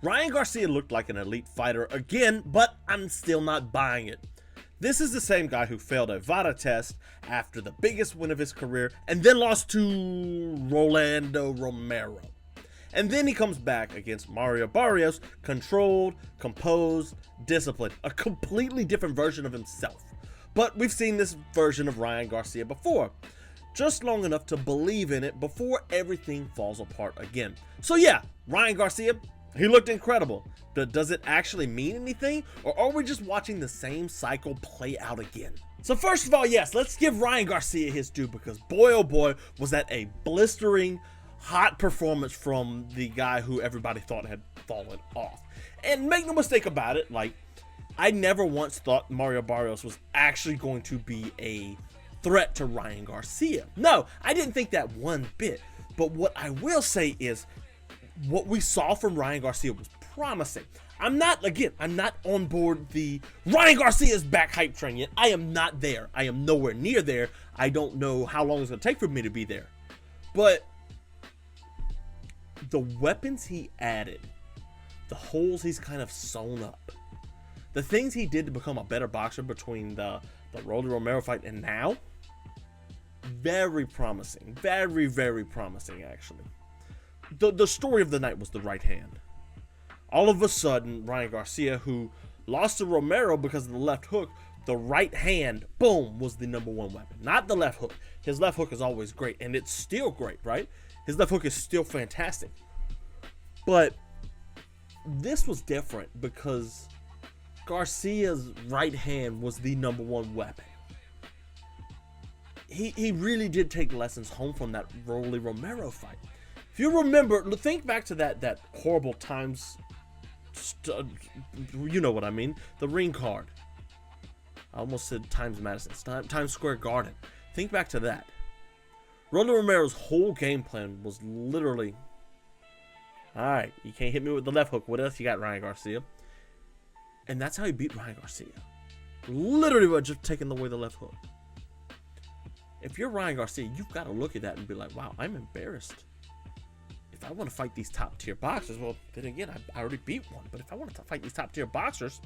Ryan Garcia looked like an elite fighter again, but I'm still not buying it. This is the same guy who failed a VADA test after the biggest win of his career and then lost to Rolando Romero. And then he comes back against Mario Barrios, controlled, composed, disciplined, a completely different version of himself. But we've seen this version of Ryan Garcia before, just long enough to believe in it before everything falls apart again. So yeah, Ryan Garcia, he looked incredible. Does it actually mean anything, or are we just watching the same cycle play out again? So first of all, yes, let's give Ryan Garcia his due, because boy oh boy was that a blistering, hot performance from the guy who everybody thought had fallen off. And make no mistake about it, like, I never once thought Mario Barrios was actually going to be a threat to Ryan Garcia. No, I didn't think that one bit. But what I will say is, what we saw from Ryan Garcia was promising. I'm not on board the Ryan Garcia's back hype train yet. I am not there. I am nowhere near there. I don't know how long it's going to take for me to be there. But the weapons he added, the holes he's kind of sewn up, the things he did to become a better boxer between the Rolly Romero fight and now, very promising. Very, very promising, actually. The story of the night was the right hand. All of a sudden, Ryan Garcia, who lost to Romero because of the left hook, the right hand, boom, was the number one weapon. Not the left hook. His left hook is always great, and it's still great, right? His left hook is still fantastic. But this was different because Garcia's right hand was the number one weapon. He really did take lessons home from that Rolly Romero fight. If you remember, think back to that horrible Times, you know what I mean, the ring card. I almost said Times Madison, Times Square Garden. Think back to that. Rolly Romero's whole game plan was literally, all right, you can't hit me with the left hook. What else you got, Ryan Garcia? And that's how he beat Ryan Garcia. Literally by just taking away the left hook. If you're Ryan Garcia, you've got to look at that and be like, wow, I'm embarrassed. If I want to fight these top tier boxers, well, then again, I already beat one. But if I want to fight these top tier boxers,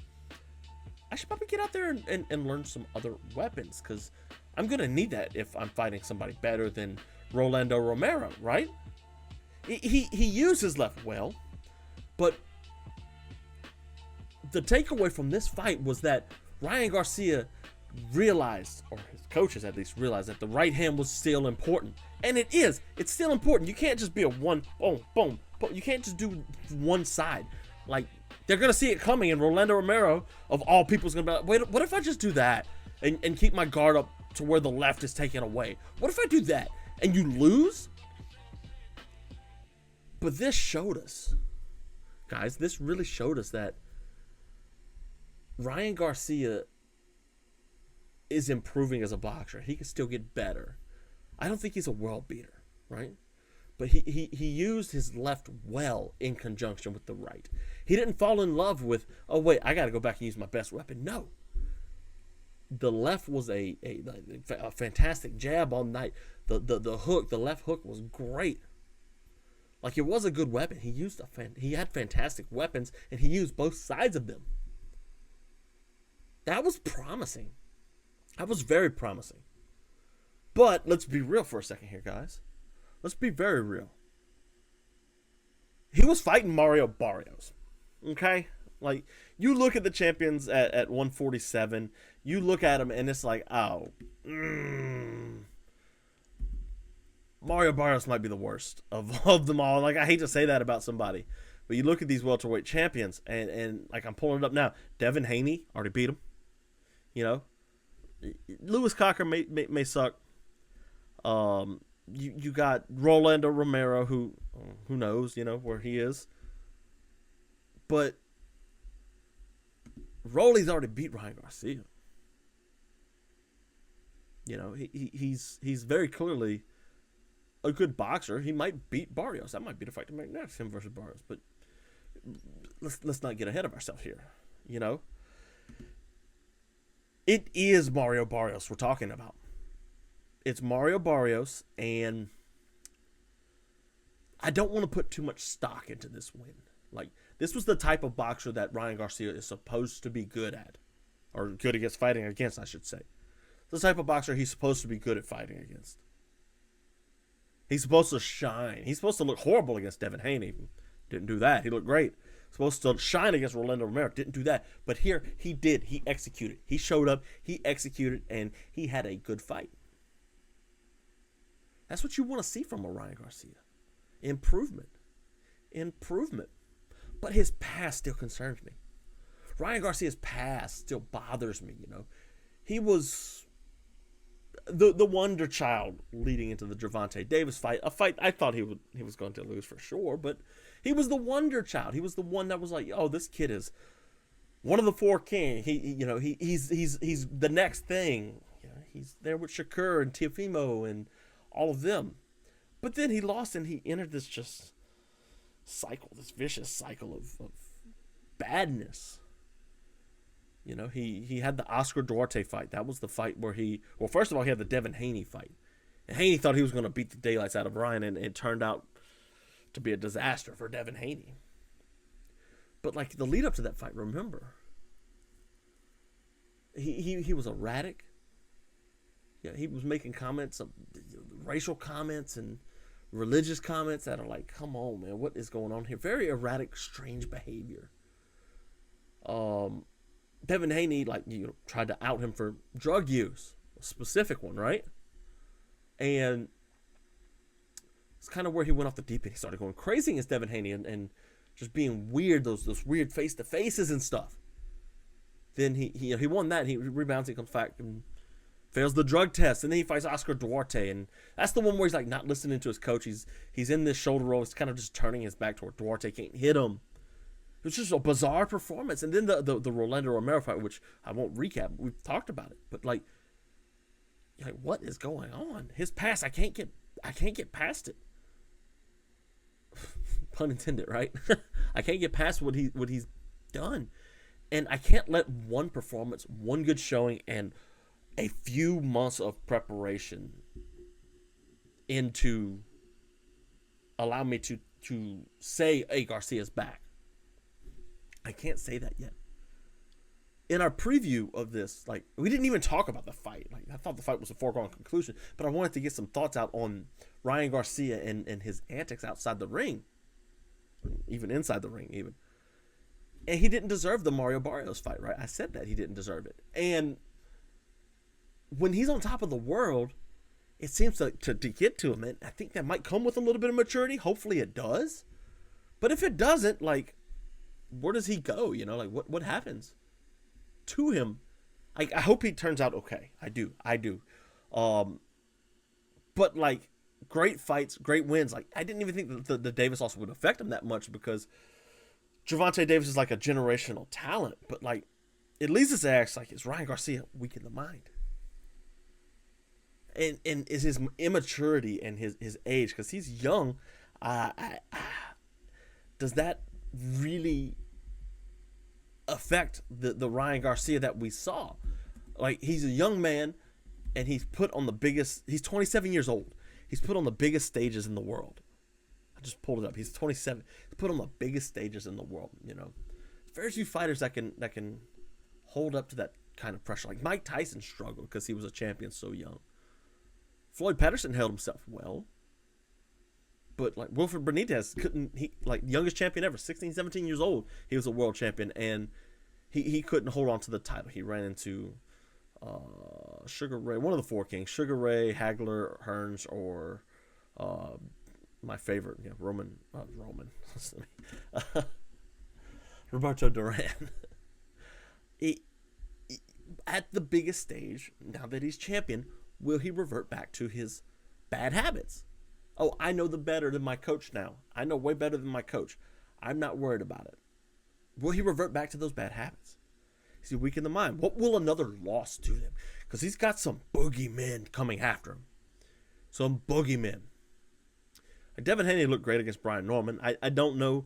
I should probably get out there and learn some other weapons, because I'm going to need that if I'm fighting somebody better than Rolando Romero, right? He used his left well, but the takeaway from this fight was that Ryan Garcia realized, or his coaches at least realized, that the right hand was still important. And it is. It's still important. You can't just be a one, boom, boom, boom. You can't just do one side. Like, they're going to see it coming, and Rolando Romero, of all people, is going to be like, wait, what if I just do that and keep my guard up to where the left is taken away? What if I do that and you lose? But this showed us, guys, this really showed us that Ryan Garcia is improving as a boxer. He can still get better. I don't think he's a world beater, right? But he used his left well in conjunction with the right. He didn't fall in love with, oh wait, I got to go back and use my best weapon. No. The left was a fantastic jab all night. The hook, the left hook was great. Like, it was a good weapon. He had fantastic weapons, and he used both sides of them. That was promising. That was very promising. But let's be real for a second here, guys. Let's be very real. He was fighting Mario Barrios. Okay? Like, you look at the champions at 147, you look at him and it's like, oh, Mario Barrios might be the worst of them all. Like, I hate to say that about somebody, but you look at these welterweight champions, and like, I'm pulling it up now. Devin Haney already beat him. You know, Lewis Cocker may suck. You got Rolando Romero, who knows, you know, where he is. But Rolly's already beat Ryan Garcia. You know, he's very clearly a good boxer. He might beat Barrios. That might be the fight to make next, him versus Barrios. But let's not get ahead of ourselves here. You know, it is Mario Barrios we're talking about. It's Mario Barrios, and I don't want to put too much stock into this win. Like, This was the type of boxer that Ryan Garcia is supposed to be good at, or good against fighting against, I should say. The type of boxer he's supposed to be good at fighting against. He's supposed to shine. He's supposed to look horrible against Devin Haney. Didn't do that. He looked great. Supposed to shine against Rolando Romero. Didn't do that. But here, he did. He executed. He showed up. He executed. And he had a good fight. That's what you want to see from a Ryan Garcia. Improvement. Improvement. But his past still concerns me. Ryan Garcia's past still bothers me, you know. He was the wonder child leading into the Gervonta Davis fight. A fight I thought he was going to lose for sure, but he was the wonder child. He was the one that was like, oh, this kid is one of the four king. He's the next thing. You know, he's there with Shakur and Teofimo and all of them. But then he lost and he entered this just cycle, this vicious cycle of badness. You know, he had the Oscar Duarte fight. That was the fight where first of all, he had the Devin Haney fight. And Haney thought he was going to beat the daylights out of Ryan, and it turned out to be a disaster for Devin Haney. But, like, the lead up to that fight, remember, he was erratic. Yeah, he was making comments, racial comments and religious comments that are like, come on, man, what is going on here? Very erratic, strange behavior. Devin Haney, tried to out him for drug use, a specific one, right? And it's kind of where he went off the deep end. He started going crazy against Devin Haney and just being weird, those weird face-to-faces and stuff. Then he won that. He rebounds, he comes back and fails the drug test, and then he fights Oscar Duarte, and that's the one where he's like not listening to his coach. He's in this shoulder roll. He's kind of just turning his back toward Duarte, can't hit him. It was just a bizarre performance. And then the Rolando Romero fight, which I won't recap. We've talked about it, but like what is going on? His past, I can't get past it. Pun intended, right? I can't get past what he's done, and I can't let one performance, one good showing, and a few months of preparation into allow me to say, hey, Garcia's back. I can't say that yet. In our preview of this, we didn't even talk about the fight. I thought the fight was a foregone conclusion, but I wanted to get some thoughts out on Ryan Garcia and his antics outside the ring, even inside the ring, even. And he didn't deserve the Mario Barrios fight, right? I said that he didn't deserve it. And when he's on top of the world, it seems to get to him, and I think that might come with a little bit of maturity. Hopefully it does. But if it doesn't, where does he go? You know, what happens to him? I hope he turns out okay. I do. But great fights, great wins. I didn't even think the Davis loss would affect him that much because Gervonta Davis is a generational talent. But it leads us to ask, is Ryan Garcia weak in the mind? And is his immaturity and his age, because he's young, does that really affect the Ryan Garcia that we saw? He's a young man, and he's 27 years old. He's put on the biggest stages in the world. I just pulled it up. He's 27. He's put on the biggest stages in the world, you know. Very few fighters that can hold up to that kind of pressure. Mike Tyson struggled because he was a champion so young. Floyd Patterson held himself well. But Wilfred Benitez youngest champion ever, 16, 17 years old. He was a world champion, and he couldn't hold on to the title. He ran into Sugar Ray, one of the four kings, Sugar Ray, Hagler, Hearns, or my favorite, Roberto Duran. At the biggest stage, now that he's champion, will he revert back to his bad habits? Oh, I know better than my coach now. I know way better than my coach. I'm not worried about it. Will he revert back to those bad habits? Is he weak in the mind? What will another loss do to him? Because he's got some boogeymen coming after him. Some boogeymen. Devin Haney looked great against Brian Norman. I don't know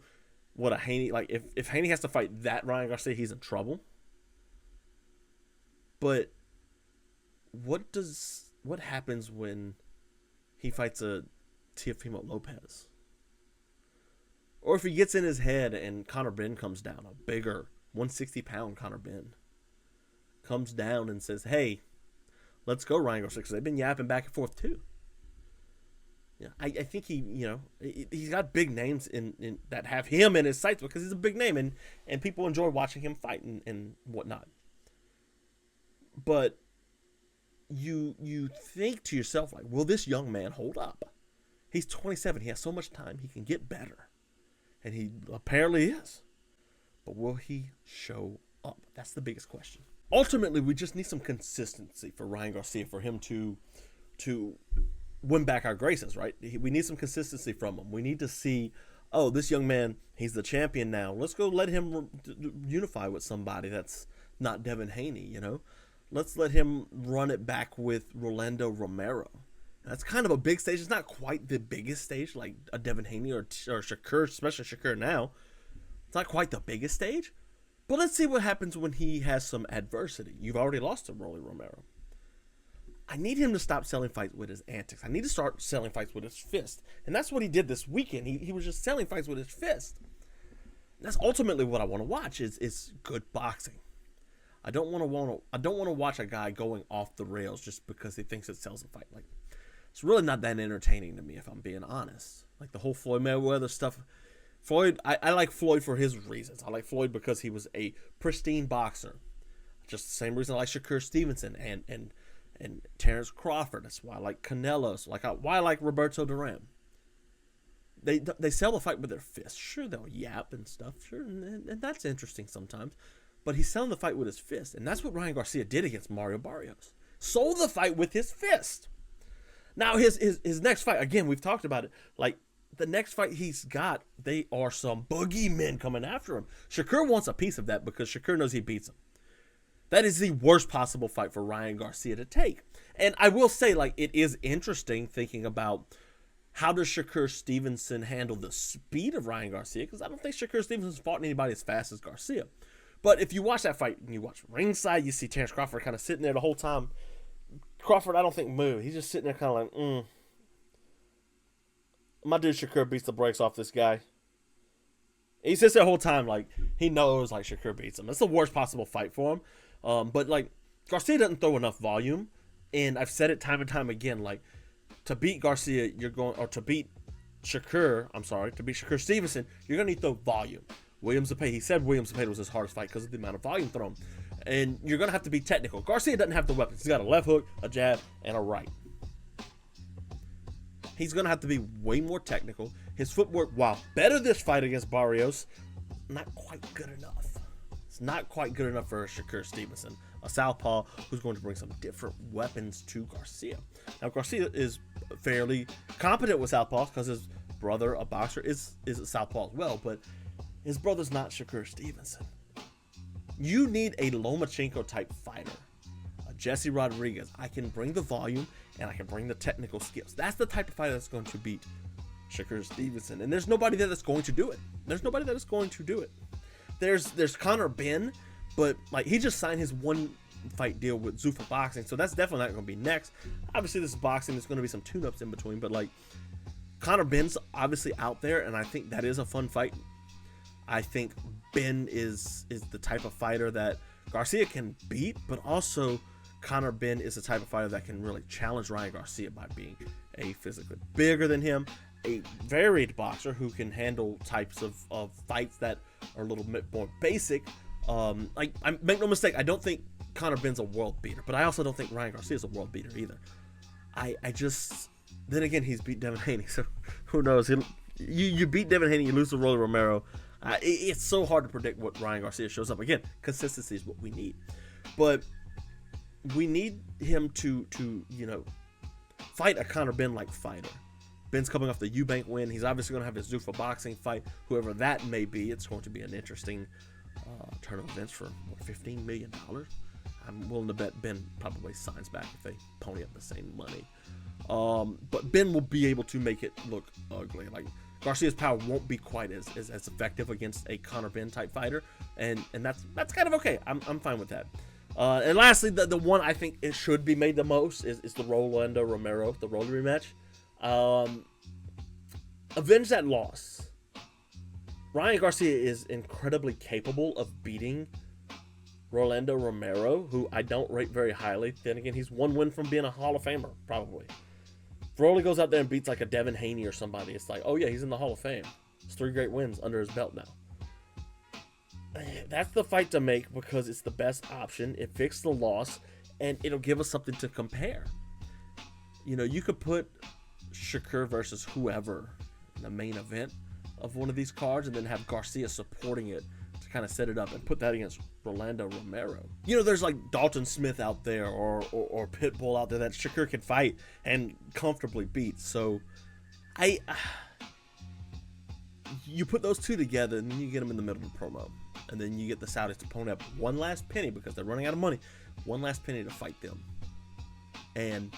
what a Haney, if Haney has to fight that Ryan Garcia, he's in trouble. But what happens when he fights a Teofimo Lopez? Or if he gets in his head and Conor Benn comes down, a bigger 160-pound Conor Benn comes down and says, hey, let's go, Ryan Garcia, because they've been yapping back and forth too. Yeah, I think he's got big names in that have him in his sights because he's a big name and people enjoy watching him fight and whatnot. But you think to yourself, like, will this young man hold up? He's 27. He has so much time. He can get better. And he apparently is. But will he show up? That's the biggest question. Ultimately, we just need some consistency for Ryan Garcia, for him to win back our graces, right? We need some consistency from him. We need to see, oh, this young man, he's the champion now. Let's go let him unify with somebody that's not Devin Haney, you know? Let's let him run it back with Rolando Romero. That's kind of a big stage. It's not quite the biggest stage like a Devin Haney or Shakur, especially Shakur now. It's not quite the biggest stage. But let's see what happens when he has some adversity. You've already lost to Rolly Romero. I need him to stop selling fights with his antics. I need to start selling fights with his fist. And that's what he did this weekend. He was just selling fights with his fist. That's ultimately what I want to watch is good boxing. I don't want to watch a guy going off the rails just because he thinks it sells a fight. Like, it's really not that entertaining to me, if I'm being honest. Like the whole Floyd Mayweather stuff. Floyd, I like Floyd for his reasons. I like Floyd because he was a pristine boxer. Just the same reason I like Shakur Stevenson and Terrence Crawford. That's why I like Canelo. Why I like Roberto Duran. They sell the fight with their fists. Sure, they'll yap and stuff. Sure, and that's interesting sometimes. But he's selling the fight with his fist. And that's what Ryan Garcia did against Mario Barrios. Sold the fight with his fist. Now, his next fight, again, we've talked about it. Like, the next fight he's got, they are some boogeymen coming after him. Shakur wants a piece of that because Shakur knows he beats him. That is the worst possible fight for Ryan Garcia to take. And I will say, like, it is interesting thinking about how does Shakur Stevenson handle the speed of Ryan Garcia, because I don't think Shakur Stevenson's fought anybody as fast as Garcia. But if you watch that fight and you watch ringside, you see Terrence Crawford kind of sitting there the whole time. Crawford, I don't think, moved. He's just sitting there kind of like, My dude Shakur beats the brakes off this guy. He sits there the whole time like he knows like Shakur beats him. It's the worst possible fight for him. But like Garcia doesn't throw enough volume, and I've said it time and time again. Like to beat Garcia, to beat Shakur Stevenson, you're gonna need the volume. William Zepeda, he said William Zepeda was his hardest fight because of the amount of volume thrown. And you're going to have to be technical. Garcia doesn't have the weapons. He's got a left hook, a jab, and a right. He's going to have to be way more technical. His footwork, while better this fight against Barrios, not quite good enough. It's not quite good enough for Shakur Stevenson, a southpaw who's going to bring some different weapons to Garcia. Now, Garcia is fairly competent with southpaws because his brother, a boxer, is a southpaw as well, but his brother's not Shakur Stevenson. You need a Lomachenko-type fighter, a Jesse Rodriguez. I can bring the volume, and I can bring the technical skills. That's the type of fighter that's going to beat Shakur Stevenson. And there's nobody there that's going to do it. There's Conor Benn, but like he just signed his one-fight deal with Zuffa Boxing, so that's definitely not going to be next. Obviously, this is boxing. There's going to be some tune-ups in between, but like Conor Benn's obviously out there, and I think that is a fun fight. I think Ben is the type of fighter that Garcia can beat, but also Conor Benn is the type of fighter that can really challenge Ryan Garcia by being a physically bigger than him, a varied boxer who can handle types of fights that are a little bit more basic. Like, I make no mistake, I don't think Conor Benn's a world beater, but I also don't think Ryan Garcia is a world beater either. Then again, he's beat Devin Haney, so who knows? You beat Devin Haney, you lose to Rolly Romero. It's so hard to predict what Ryan Garcia shows up. Again, consistency is what we need. But we need him to fight a Conor Benn-like fighter. Ben's coming off the Eubank win. He's obviously going to have his Zuffa Boxing fight. Whoever that may be, it's going to be an interesting turn of events for $15 million. I'm willing to bet Ben probably signs back if they pony up the same money. But Ben will be able to make it look ugly. Like, Garcia's power won't be quite as effective against a Conor Benn type fighter, and that's kind of okay. I'm fine with that. And lastly, the one I think it should be made the most is the Rolando Romero, the Rolly rematch. Avenge that loss. Ryan Garcia is incredibly capable of beating Rolando Romero, who I don't rate very highly. Then again, he's one win from being a Hall of Famer, probably. If Rolly goes out there and beats like a Devin Haney or somebody, it's like, oh yeah, he's in the Hall of Fame. It's 3 great wins under his belt now. That's the fight to make because it's the best option. It fixed the loss, and it'll give us something to compare. You know, you could put Shakur versus whoever in the main event of one of these cards and then have Garcia supporting it to kind of set it up and put that against Rolando Romero. You know, there's like Dalton Smith out there or Pitbull out there that Shakur can fight and comfortably beat. So you put those two together and then you get them in the middle of the promo. And then you get the Saudis to pony up one last penny because they're running out of money. One last penny to fight them. And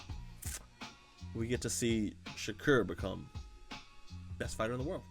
we get to see Shakur become best fighter in the world.